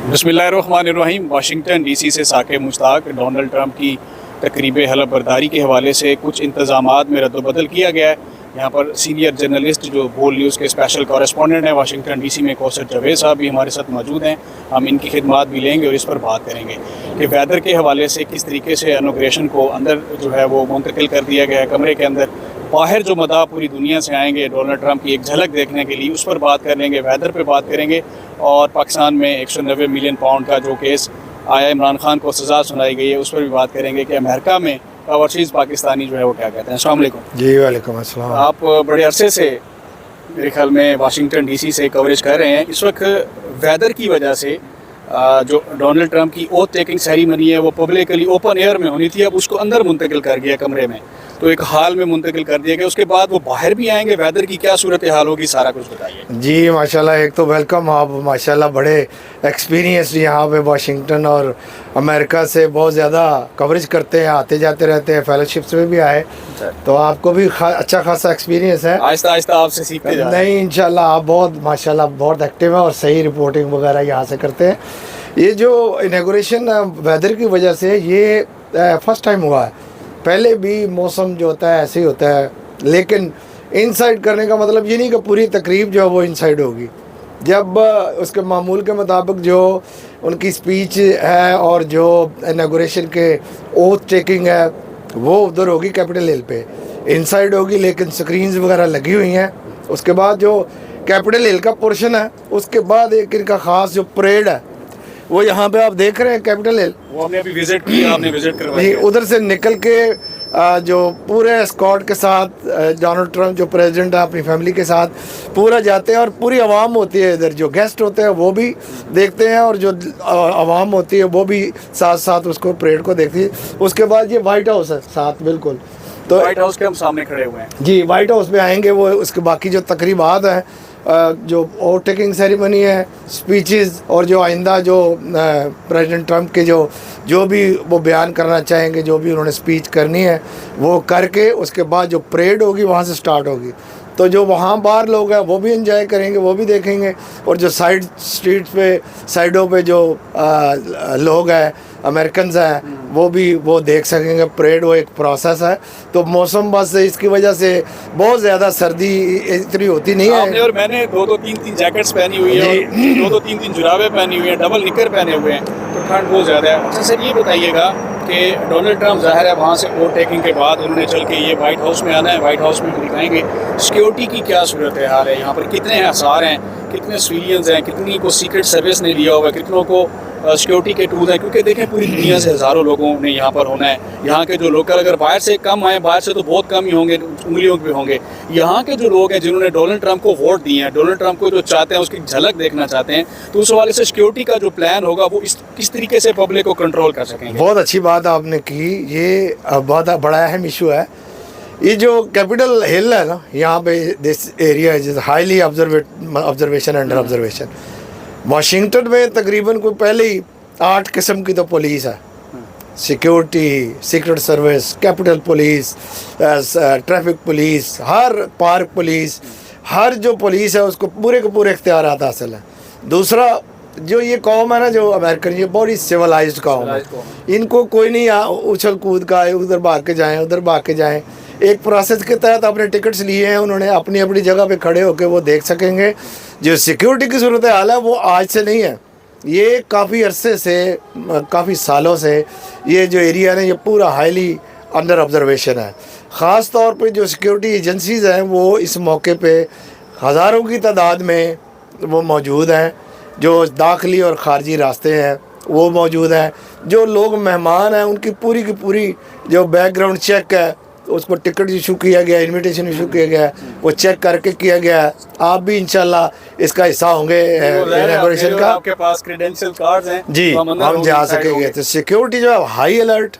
बिस्मिल्लाहिर्रहमानिर्रहीम। Washington DC से Saqib Mushtaq. Donald Trump की तकरीब हलफ बर्दारी के हवाले से कुछ इंतज़ामात में रद्दबदल किया गया है। यहाँ पर सीनियर जर्नलिस्ट जो बोल न्यूज़ के स्पेशल कॉरेस्पॉन्डेंट हैं वाशिंगटन डीसी में, कौसर जावेद साहब भी हमारे साथ मौजूद हैं। हम इनकी खिदमात भी लेंगे और इस पर बात करेंगे कि वेदर के हवाले से किस तरीके से इनॉग्रेशन को अंदर जो है वो मुंतकिल कर दिया गया है कमरे के अंदर। बाहर जो मदाह पूरी दुनिया से आएंगे डोनाल्ड ट्रंप की एक झलक देखने के लिए, उस पर बात कर लेंगे, वेदर पे बात करेंगे। और पाकिस्तान में 190 मिलियन पाउंड का जो केस आया, इमरान खान को सज़ा सुनाई गई है, उस पर भी बात करेंगे कि अमेरिका में ओवरसीज़ पाकिस्तानी जो है वो क्या कहते हैं। अस्सलाम वालेकुम। जी वालेकुम अस्सलाम। आप बड़े अरसे से मेरे ख्याल में वाशिंगटन डीसी से कवरेज कर रहे हैं। इस वक्त वेदर की वजह से जो डोनाल्ड ट्रंप की ओथ टेकिंग सेरेमनी है वो पब्लिकली ओपन एयर में होनी थी, अब उसको अंदर मुंतकिल कर गया कमरे में, तो एक हाल में मुंतकिल कर दिया गया। उसके बाद वो बाहर भी आएंगे, वेदर की क्या सूरत हाल होगी, सारा कुछ बताइए। जी माशाल्लाह, एक तो वेलकम। आप माशाल्लाह बड़े एक्सपीरियंस यहाँ पे वाशिंगटन और अमेरिका से बहुत ज़्यादा कवरेज करते हैं, आते जाते रहते हैं, फेलोशिप्स में भी आए, तो आपको भी अच्छा खासा एक्सपीरियंस है। आहिस्ता आहिस्ता आपसे सीखते जा रहे हैं। नहीं इंशाल्लाह आप बहुत माशाल्लाह बहुत एक्टिव है और सही रिपोर्टिंग वगैरह यहाँ से करते हैं। ये जो इनॉग्रेशन वेदर की वजह से ये फर्स्ट टाइम हुआ है। पहले भी मौसम जो होता है ऐसे ही होता है, लेकिन इनसाइड करने का मतलब ये नहीं कि पूरी तकरीब जो है वो इनसाइड होगी। जब उसके मामूल के मुताबिक जो उनकी स्पीच है और जो इनॉग्रेशन के ओथ टेकिंग है वो उधर होगी, कैपिटल हिल पे इनसाइड होगी, लेकिन स्क्रीन्स वगैरह लगी हुई हैं। उसके बाद जो कैपिटल हिल का पोर्शन है, उसके बाद एक इनका ख़ास जो परेड है वो यहाँ पे आप देख रहे हैं कैपिटल हिल, वो हमने अभी विजिट किया, आपने विजिट करवाया। उधर से निकल के जो पूरे स्क्वाड के साथ डोनाल्ड ट्रंप जो प्रेसिडेंट है अपनी फैमिली के साथ पूरा जाते हैं और पूरी आवाम होती है इधर, जो गेस्ट होते हैं वो भी देखते हैं और जो आवाम होती है वो भी साथ साथ उसको परेड को देखती है। उसके बाद ये वाइट हाउस है साथ, बिल्कुल, तो वाइट हाउस के हम सामने खड़े हुए हैं। जी वाइट हाउस में आएंगे वो। उसके बाकी जो तकरीबात हैं, जो ओथ टेकिंग सेरेमनी है, स्पीचेस और जो आइंदा जो प्रेसिडेंट ट्रंप के जो भी वो बयान करना चाहेंगे, जो भी उन्होंने स्पीच करनी है वो करके उसके बाद जो परेड होगी वहाँ से स्टार्ट होगी। तो जो वहाँ बाहर लोग हैं वो भी एंजॉय करेंगे, वो भी देखेंगे, और जो साइड स्ट्रीट्स पे साइडों पे जो लोग हैं अमेरिकन हैं वो भी वो देख सकेंगे परेड। वो एक प्रोसेस है। तो मौसम बस इसकी वजह से बहुत ज़्यादा सर्दी इतनी होती नहीं है। आपने और मैंने दो तीन जैकेट्स पहनी हुई है और तीन जुराबें पहनी हुई हैं, डबल निकर पहने हुए हैं, तो ठंड बहुत ज़्यादा है। अच्छा सर, ये बताइएगा कि डोनाल्ड ट्रंप ज़ाहिर है वहाँ से ओथ टेकिंग के बाद उन्होंने चल के ये वाइट हाउस में आना है, वाइट हाउस में दिखाएंगे सिक्योरिटी की क्या सूरत हाल है, यहाँ पर कितने आसार हैं, कितने सिविलियंस हैं, कितनी को सीक्रेट सर्विस ने लिया हुआ है, कितनों को सिक्योरिटी के टूल्स हैं, क्योंकि देखें पूरी दुनिया से हज़ारों लोगों ने यहाँ पर होना है। यहाँ के जो लोकल अगर बाहर से कम आए, बाहर से तो बहुत कम ही होंगे, उंगलियों पे होंगे। यहाँ के जो लोग हैं जिन्होंने डोनाल्ड ट्रंप को वोट दिए हैं, डोनाल्ड ट्रंप को जो चाहते हैं उसकी झलक देखना चाहते हैं, तो उस हवाले से सिक्योरिटी का जो प्लान होगा वो किस तरीके से पब्लिक को कंट्रोल कर सकेंगे। बहुत अच्छी बात आपने की, ये बहुत बड़ा अहम इशू है। ये जो कैपिटल हिल है ना, यहाँ पे this area is highly observation under observation. Washington में तकरीबन कोई पहले ही 8 किस्म की तो पुलिस है, security, secret service, capital police, traffic police, हर पार्क पुलिस, हर जो पुलिस है उसको पूरे के पूरे इख्तियारात हासिल है। दूसरा जो ये कौम है ना, जो अमेरिकन, ये बहुत ही सिविलाइज्ड कौम है। इनको कोई नहीं उछल कूद का उधर भाग के जाएँ उधर भाग के जाएँ। एक प्रोसेस के तहत अपने टिकट्स लिए हैं उन्होंने, अपनी अपनी जगह पे खड़े होकर वो देख सकेंगे। जो सिक्योरिटी की सूरत हाल है वो आज से नहीं है, ये काफ़ी अरसे से, काफ़ी सालों से ये जो एरिया है ये पूरा हाईली अंडर ऑब्जर्वेशन है। ख़ास तौर पे जो सिक्योरिटी एजेंसीज़ हैं वो इस मौके पे हज़ारों की तादाद में वो मौजूद हैं। जो दाखिली और ख़ारजी रास्ते हैं वो मौजूद हैं। जो लोग मेहमान हैं उनकी पूरी की पूरी जो बैकग्राउंड चेक है, उसको टिकट इशू किया गया, इनविटेशन इशू किया गया, वो चेक करके किया गया। आप भी इंशाल्लाह इसका हिस्सा होंगे इनॉग्रेशन का। आपके पास क्रेडेंशियल कार्ड्स हैं जी, हम जा सकेंगे। तो सिक्योरिटी जो है हाई अलर्ट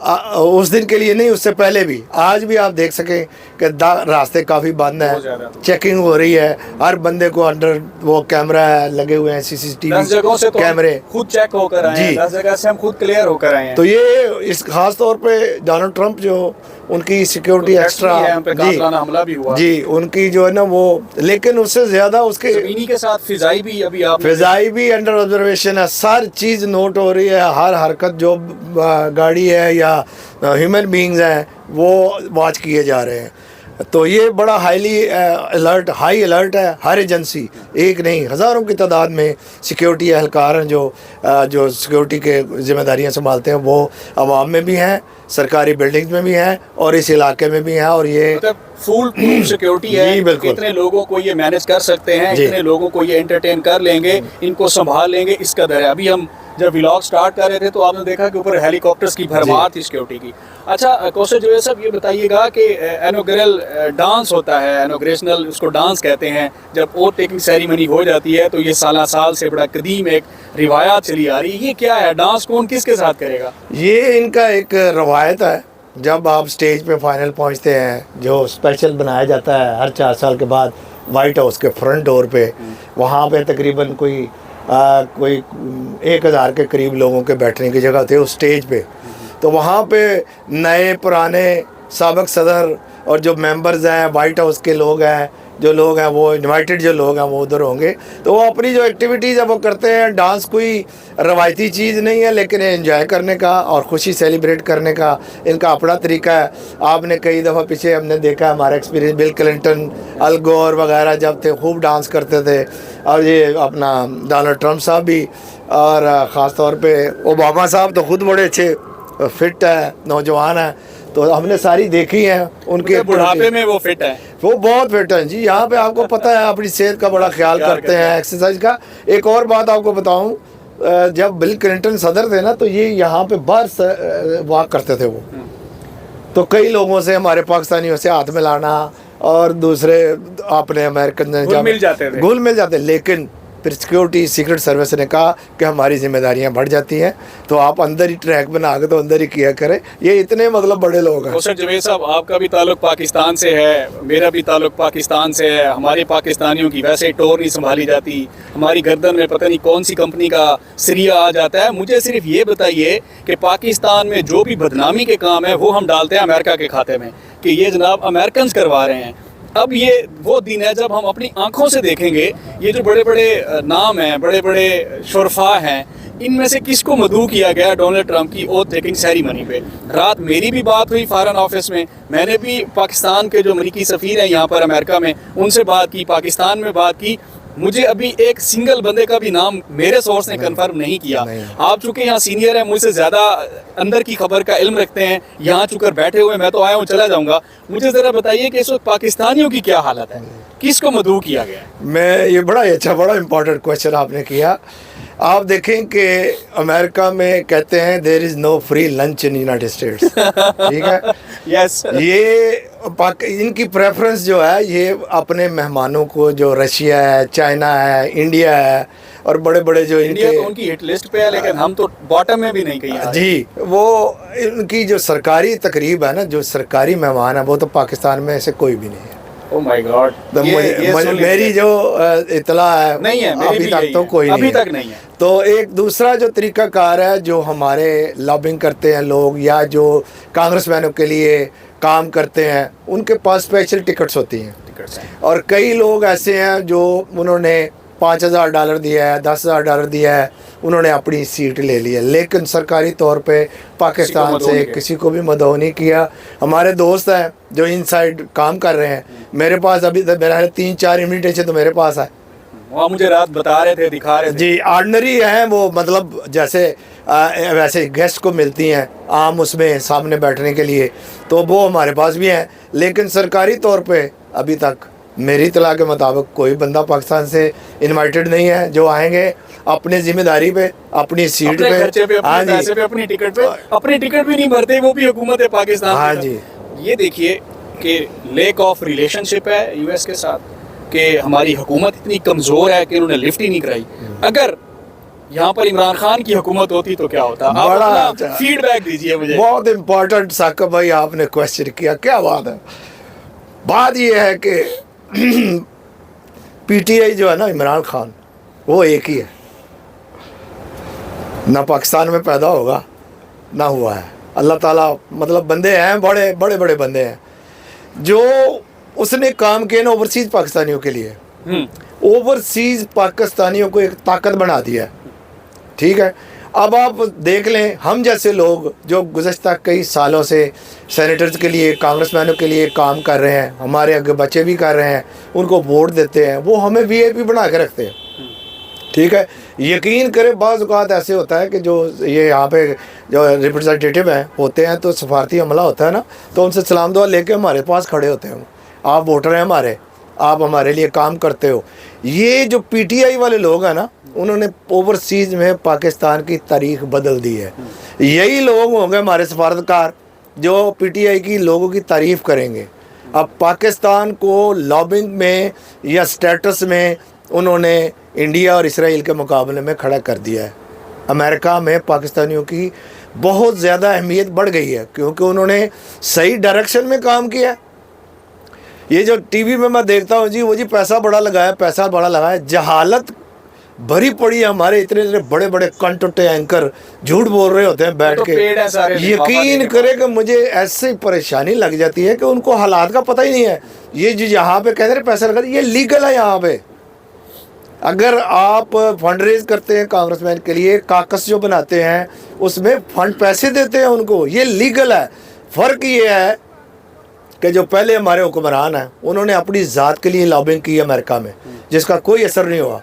उस दिन के लिए नहीं, उससे पहले भी आज भी आप देख सकें कि रास्ते काफ़ी बंद हैं, चेकिंग हो रही है, हर बंदे को अंडर वो कैमरा लगे हुए हैं, CCTV कैमरे खुद चेक होकर आए हैं, 10 जगह से हम खुद क्लियर होकर आए हैं। तो ये इस खास तौर पे डोनाल्ड ट्रंप जो उनकी सिक्योरिटी तो एक्स्ट्रा है, हम पे कातिलाना हमला भी हुआ। जी उनकी जो है ना वो, लेकिन उससे ज़्यादा उसके ज़मीनी के साथ फिजाई भी अभी आप फिजाई भी अंडर ऑब्जर्वेशन है, सारी चीज़ नोट हो रही है, हर हरकत जो गाड़ी है या ह्यूमन बीइंग्स हैं वो वॉच किए जा रहे हैं। तो ये बड़ा हाई अलर्ट है, हर एजेंसी, एक नहीं हज़ारों की तादाद में सिक्योरिटी एहलकार हैं जो सिक्योरिटी के जिम्मेदारियां संभालते हैं, वो आवाम में भी हैं, सरकारी बिल्डिंग्स में भी हैं और इस इलाके में भी हैं। और ये मतलब फुल प्रूफ सिक्योरिटी है, जी, बिल्कुल। कितने लोगों को ये मैनेज कर सकते हैं, जी। कितने लोगों को ये एंटरटेन कर लेंगे, इनको संभाल लेंगे, इस कदर है। अभी हम जब व्लॉग स्टार्ट कर रहे थे तो आपने देखा कि ऊपर हेलीकॉप्टर्स की भरमार थी सिक्योरिटी की। अच्छा कौशल जो है सब ये बताइएगा कि इनॉग्रेल डांस होता है, इनॉग्रेशनल उसको डांस कहते हैं, जब ओथ टेकिंग सेरेमनी हो जाती है तो ये साल से बड़ा कदीम एक रिवायत चली आ रही है। ये क्या है डांस, कौन किसके साथ करेगा? ये इनका एक रवायत है, जब आप स्टेज पे फाइनल पहुंचते हैं जो स्पेशल बनाया जाता है हर 4 साल के बाद वाइट हाउस के फ्रंट डोर पे, वहाँ पे तकरीबन कोई 1000 के करीब लोगों के बैठने की जगह थे उस स्टेज पे। तो वहाँ पे नए पुराने साबिक सदर और जो मेंबर्स हैं वाइट हाउस के लोग हैं, वो इनवाइटेड जो लोग हैं वो उधर होंगे। तो वो अपनी जो एक्टिविटीज़ है वो करते हैं। डांस कोई रवायती चीज़ नहीं है, लेकिन एंजॉय करने का और खुशी सेलिब्रेट करने का इनका अपना तरीका है। आपने कई दफ़ा पीछे हमने देखा, हमारा एक्सपीरियंस, बिल क्लिंटन, अल गोर वगैरह जब थे खूब डांस करते थे, और ये अपना डोनाल्ड ट्रंप साहब भी, और ख़ास तौर पे ओबामा साहब तो खुद बड़े अच्छे फिट है, नौजवान है, तो हमने सारी देखी हैं उनके बुढ़ापे में वो फिट है, वो बहुत फिट है जी। यहाँ पे आपको पता है अपनी सेहत का बड़ा ख्याल करते हैं, एक्सरसाइज का। एक और बात आपको बताऊं, जब बिल क्लिंटन सदर थे ना तो ये यहाँ पे बाहर वॉक करते थे वो, तो कई लोगों से, हमारे पाकिस्तानियों से हाथ मिलाना और दूसरे अपने अमेरिकन घुल मिल जाते, लेकिन फिर सिक्योरिटी सीक्रेट सर्विस ने कहा कि हमारी जिम्मेदारियां बढ़ जाती हैं, तो आप अंदर ही ट्रैक बना के तो अंदर ही किया करें। ये इतने मतलब बड़े लोग हैं। कौशल जवेद साहब, आपका भी ताल्लुक पाकिस्तान से है, मेरा भी ताल्लुक पाकिस्तान से है। हमारे पाकिस्तानियों की वैसे ही टोर नहीं संभाली जाती, हमारी गर्दन में पता नहीं कौन सी कंपनी का सरिया आ जाता है। मुझे सिर्फ ये बताइए कि पाकिस्तान में जो भी बदनामी के काम है वो हम डालते हैं अमेरिका के खाते में कि ये जनाब अमेरिकन करवा रहे हैं। अब ये वो दिन है जब हम अपनी आंखों से देखेंगे ये जो बड़े बड़े नाम हैं, बड़े बड़े शुरफा हैं, इनमें से किसको मदऊ किया गया डोनाल्ड ट्रंप की ओथ टेकिंग सेरेमनी पे। रात मेरी भी बात हुई फॉरेन ऑफिस में, मैंने भी पाकिस्तान के जो अमरीकी सफ़ीर हैं यहाँ पर अमेरिका में, उनसे बात की, पाकिस्तान में बात की। मुझे अभी एक सिंगल बंदे का भी नाम मेरे सोर्स ने कंफर्म नहीं किया। आप चूंकि यहाँ सीनियर हैं, मुझसे ज़्यादा अंदर की खबर का इल्म रखते हैं, यहाँ चुकर बैठे हुए, मैं तो आया हूँ चला जाऊँगा। मुझे ज़रा बताइए कि इस वक्त पाकिस्तानियों की क्या हालत है, किसको मदऊ किया गया? मैं ये बड़ा इंपॉर्टेंट क्वेश्चन आपने किया। आप देखें कि अमेरिका में कहते हैं there is no free lunch in United States, ठीक है? यस। ये इनकी प्रेफरेंस जो है ये अपने मेहमानों को, जो रशिया है, चाइना है, इंडिया है, और बड़े बड़े जो इंडिया तो उनकी हिट लिस्ट पे है, लेकिन हम तो बॉटम में भी नहीं कहीं जी। वो इनकी जो सरकारी तकरीब है ना, जो सरकारी मेहमान है, वो तो पाकिस्तान में ऐसे कोई भी नहीं है। ओह माय गॉड, मेरी जो इतला है नहीं है, अभी तक तो कोई अभी तक नहीं है। तो एक दूसरा जो तरीकाकार है, जो हमारे लॉबिंग करते हैं लोग या जो कांग्रेसमैनों के लिए काम करते हैं, उनके पास स्पेशल टिकट्स होती हैं। और कई लोग ऐसे हैं जो उन्होंने $5,000 दिया है, $10,000 दिया है, उन्होंने अपनी सीट ले ली है, लेकिन सरकारी तौर पे पाकिस्तान से किसी को भी मदऊ नहीं किया। हमारे दोस्त हैं जो इनसाइड काम कर रहे हैं, मेरे पास अभी तक मेरा 3-4 इन्विटेशन तो मेरे पास है। वहाँ मुझे रात बता रहे थे, दिखा रहे थे जी। ऑर्डनरी हैं वो, मतलब जैसे वैसे गेस्ट को मिलती हैं आम उसमें सामने बैठने के लिए, तो वो हमारे पास भी हैं, लेकिन सरकारी तौर पे अभी तक मेरी इत्तला के मुताबिक कोई बंदा पाकिस्तान से इनवाइटेड नहीं है। जो आएंगे अपने जिम्मेदारी पे, अपनी सीट पे, हाँ जी, अपनी टिकट पे, अपनी टिकट भी नहीं भरते, वो भी हुकूमत है पाकिस्तान। हाँ जी। ये देखिए कि लेक ऑफ रिलेशनशिप है यूएस के साथ, कि हमारी हुकूमत इतनी कमज़ोर है कि उन्होंने लिफ्ट ही नहीं कराई। अगर यहाँ पर इमरान खान की हुकूमत होती तो क्या होता? आप फीडबैक दीजिए मुझे। बहुत इम्पोर्टेंट साकिब भाई आपने क्वेश्चन किया, क्या बात है। बात ये है कि पीटीआई जो है ना, इमरान खान, वो एक ही है, ना पाकिस्तान में पैदा होगा ना हुआ है, अल्लाह ताला मतलब बंदे हैं, बड़े बड़े बड़े बंदे हैं जो उसने काम किए ना ओवरसीज़ पाकिस्तानियों के लिए। ओवरसीज़ पाकिस्तानियों को एक ताकत बना दिया है, ठीक है। अब आप देख लें, हम जैसे लोग जो गुज़श्ता कई सालों से सेनेटर्स के लिए, कांग्रेसमैनों के लिए काम कर रहे हैं, हमारे आगे बच्चे भी कर रहे हैं, उनको वोट देते हैं, वो हमें वीआईपी बना के रखते हैं, ठीक है। यकीन करें बाज़ औक़ात ऐसे होता है कि जो ये यहाँ पे जो रिप्रेजेंटेटिव हैं होते हैं तो सफारती अमला होता है ना, तो उनसे सलाम दुआ लेके हमारे पास खड़े होते हैं, आप वोटर हैं हमारे, आप हमारे लिए काम करते हो। ये जो पीटीआई वाले लोग हैं ना, उन्होंने ओवरसीज़ में पाकिस्तान की तारीख बदल दी है। यही लोग होंगे हमारे सफारतकार जो पीटीआई की लोगों की तारीफ़ करेंगे। अब पाकिस्तान को लॉबिंग में या स्टेटस में उन्होंने इंडिया और इसराइल के मुकाबले में खड़ा कर दिया है। अमेरिका में पाकिस्तानियों की बहुत ज़्यादा अहमियत बढ़ गई है क्योंकि उन्होंने सही डायरेक्शन में काम किया। ये जो टीवी में मैं देखता हूँ जी, वो जी पैसा बड़ा लगाया, पैसा बड़ा लगाया, जहालत भरी पड़ी है। हमारे इतने इतने बड़े बड़े कंटोटे एंकर झूठ बोल रहे होते हैं बैठ तो के। यकीन करें कि मुझे ऐसे परेशानी लग जाती है कि उनको हालात का पता ही नहीं है। ये जो यहाँ पे कहते हैं पैसा लगा, ये लीगल है यहाँ पे। अगर आप फंड रेज करते हैं कांग्रेसमैन के लिए, काकस जो बनाते हैं उसमें फंड पैसे देते हैं उनको, ये लीगल है। फ़र्क ये है कि जो पहले हमारे हुक्मरान हैं उन्होंने अपनी ज़ात के लिए लॉबिंग की अमेरिका में, जिसका कोई असर नहीं हुआ।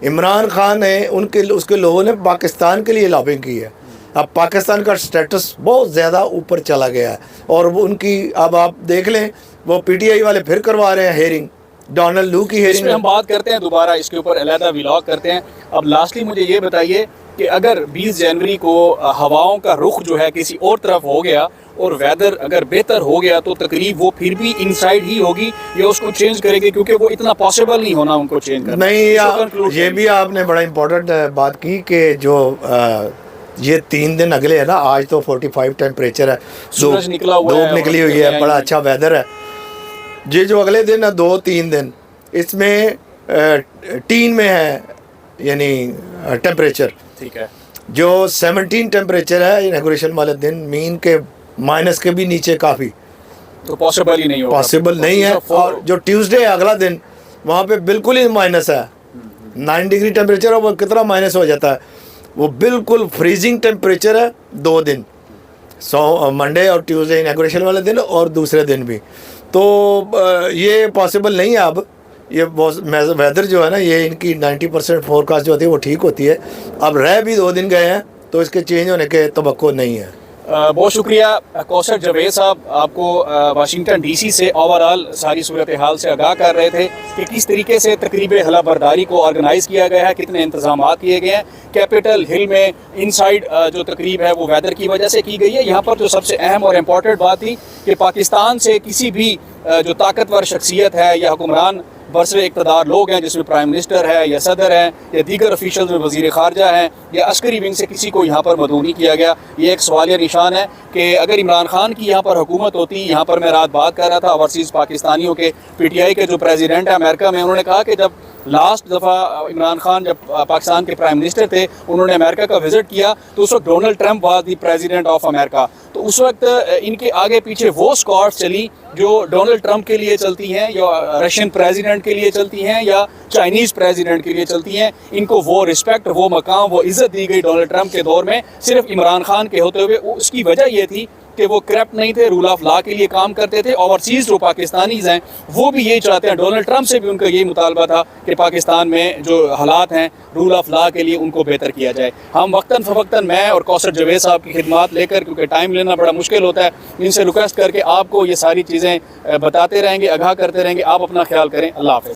इमरान खान ने उसके लोगों ने पाकिस्तान के लिए लॉबिंग की है। अब पाकिस्तान का स्टेटस बहुत ज़्यादा ऊपर चला गया है और वो उनकी, अब आप देख लें, वो पीटीआई वाले फिर करवा रहे हैं हेयरिंग, डोनाल्ड लू की हेयरिंग। हम बात करते हैं दोबारा, इसके ऊपर अलहदा व्लॉग करते हैं। अब लास्टली मुझे ये बताइए कि अगर 20 जनवरी को हवाओं का रुख जो है किसी और तरफ हो गया और वेदर अगर बेहतर हो गया तो तकरीब वो फिर भी इनसाइड ही होगी या उसको चेंज करेंगे, क्योंकि वो इतना पॉसिबल नहीं होना उनको चेंज करना। नहीं, ये भी आपने बड़ा इम्पोर्टेंट बात की कि जो ये 3 दिन अगले है ना, आज तो 45 टेम्परेचर है, सूरज निकला हुआ है, धूप निकली हुई है, बड़ा अच्छा वेदर है। ये जो अगले दिन है 2-3 दिन, इसमें टीन में है यानी टेम्परेचर, ठीक है। जो 17 टेम्परेचर है इनॉग्रेशन वाले दिन, मीन के माइनस के भी नीचे काफ़ी, तो पॉसिबल ही नहीं होगा, पॉसिबल नहीं है। और जो ट्यूसडे है अगला दिन, वहाँ पे बिल्कुल ही माइनस है, 9 डिग्री टेम्परेचर, और वो कितना माइनस हो जाता है, वो बिल्कुल फ्रीजिंग टेम्परेचर है 2 दिन, मंडे और ट्यूसडे इनॉग्रेशन वाले दिन और दूसरे दिन भी। तो ये पॉसिबल नहीं है। अब ये वेदर जो है ना, ये इनकी 90% फोरकास्ट जो होती है वो ठीक होती है। अब रह भी 2 दिन गए हैं तो इसके चेंज होने के तवक्को नहीं है। बहुत शुक्रिया कौसर जावेद साहब, आपको वाशिंगटन डीसी से ओवरऑल सारी सूरत हाल से आगाह कर रहे थे कि किस तरीके से तकरीब हला बरदारी को ऑर्गेनाइज़ किया गया है, कितने इंतजाम किए गए हैं। कैपिटल हिल में इनसाइड जो तकरीब है वो वेदर की वजह से की गई है। यहाँ पर जो सबसे अहम और इम्पॉर्टेंट बात थी कि पाकिस्तान से किसी भी जो ताकतवर शख्सियत है या हुक्मरान बरसरे इक़्तिदार लोग हैं, जिसमें प्राइम मिनिस्टर है या सदर हैं या दीगर ऑफिशियल में वज़ीर ख़ारजा हैं या अस्करी विंग से किसी को यहाँ पर मदऊ नहीं किया गया। ये एक सवालिया निशान है कि अगर इमरान खान की यहाँ पर हुकूमत होती, यहाँ पर मैं रात बात कर रहा था ओवरसीज़ पाकिस्तानियों के, पीटीआई के जो प्रेसिडेंट है अमेरिका में, उन्होंने कहा कि जब लास्ट दफ़ा इमरान खान जब पाकिस्तान के प्राइम मिनिस्टर थे, उन्होंने अमेरिका का विज़िट किया तो उस वक्त Donald Trump was the president of America. तो उस वक्त इनके आगे पीछे वो स्क्वाड्स चली जो डोनाल्ड ट्रंप के लिए चलती हैं या रशियन प्रेसिडेंट के लिए चलती हैं या चाइनीज़ प्रेसिडेंट के लिए चलती हैं। इनको वो रिस्पेक्ट, वो मकाम, वो इज़्ज़त दी गई डोनाल्ड ट्रंप के दौर में सिर्फ इमरान खान के होते हुए। उसकी वजह ये थी कि वो करप्ट नहीं थे, रूल ऑफ लॉ के लिए काम करते थे। ओवरसीज़ जो पाकिस्तानीज़ हैं वो भी यही चाहते हैं, डोनाल्ड ट्रंप से भी उनका यही मुतालबा था कि पाकिस्तान में जो हालात हैं रूल ऑफ लॉ के लिए उनको बेहतर किया जाए। हम वक्तन फ़वक्तन मैं और कौसर जावेद साहब की खिदमत लेकर, क्योंकि टाइम लेना बड़ा मुश्किल होता है, इनसे रिक्वेस्ट करके आपको ये सारी चीज़ें बताते रहेंगे, आगाह करते रहेंगे। आप अपना ख्याल करें। अल्लाह हाफ़िज़।